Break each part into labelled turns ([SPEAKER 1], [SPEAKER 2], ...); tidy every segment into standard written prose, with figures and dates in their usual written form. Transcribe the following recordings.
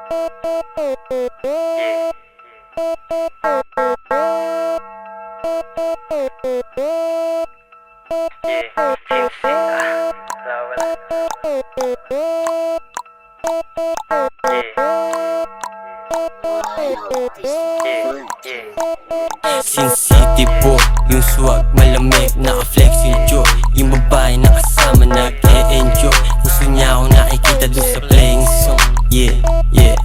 [SPEAKER 1] Sin City boy, yung swag malamig, naka-flex yung joy. Yung babae na kasama nag-e-enjoy. Gusto niya akong nakikita dun sa playing song. Yeah, yeah,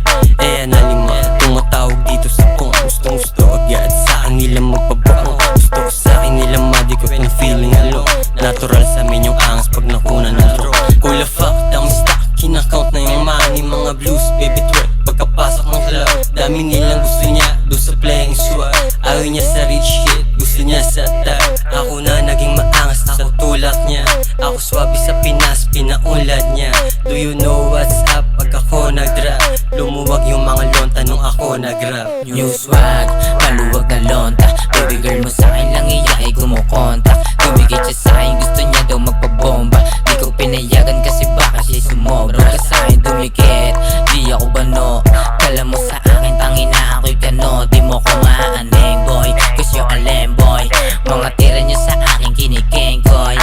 [SPEAKER 1] nalima tumatawag dito sa phone. Gustong gusto agad sa akin nila magpabang. Gusto ko sa akin nila madikot ng feeling alone. Natural sa amin yung angas pag nakuna ng draw. Kula fuck, dami stock, kinakount na yung money. Mga blues, baby twerk, pagkapasok ng club. Dami nilang gusto niya doon sa playing swag. Ayaw niya sa rich shit, gusto niya sa tag. Ako na naging maangas, ako tulak niya. Ako swabe sa Pinas, pinaunlad niya. Do you know what's up pag ako nag-drop? Lumuwag yung mga lonta nung ako nag-rap.
[SPEAKER 2] New swag, maluwag na lonta. Baby girl mo sa'kin lang iya ay kumukontak. Tumigit siya sa'kin, gusto niya daw magpabomba. Di ko pinayagan kasi baka siya sumobra. Ka sa'kin dumikit, di ako bano. Kala mo sa akin, tangina ako'y kano. Di mo ko maaneng boy, cause you're a lemboy. Mga tira niya sa akin kinikengkoy.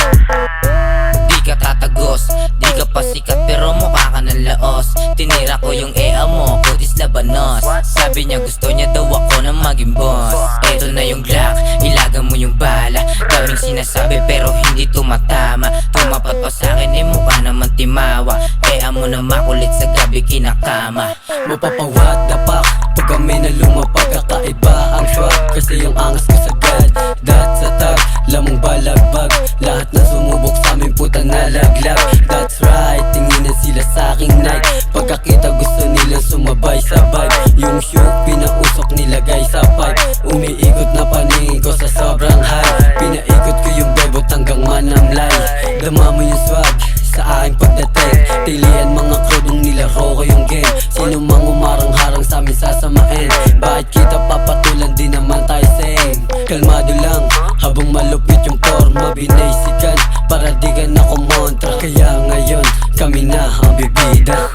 [SPEAKER 2] Di ka tatagos, di ka pa sikat pero mukha ka ng laos. Tinira ko yung EA mo, kutis labanos. Sabi niya gusto niya daw ako na maging boss. Eto na yung Glock, ilagan mo yung bala. Daming sinasabi pero hindi tumatama. Tumapat pa sa'kin eh mukha naman timawa. EA mo na makulit sa gabi kinakama.
[SPEAKER 1] Mapapawat dapak pag kami na lumapag. Kakaiba ang swag kasi yung angas ko sagad. That's a tag, lamang balagbag. Lahat na sumubok sa amin puta nalaglag. That's right, tinginan sila sa aking night. Pagkakita gusto nilang sumabay sa vibe. Yung show pinausok nilagay sa pipe. Umiikot na paningin ko sa sobrang high. Pinaikot ko yung bebot hanggang manamlay. Dama mo yung swag sa aking pagdating. Tilian mga krudong nilaro ko yung game. Sino mang umarang-harang sa amin sasamain. Bakit kita papatulan di naman tayo same. Kalmado lang habang malupit yung forma. Binaysikan para di ka na kumontra. Kaya ngayon kami na ang bibida.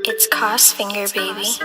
[SPEAKER 3] It's Crossfinger, baby.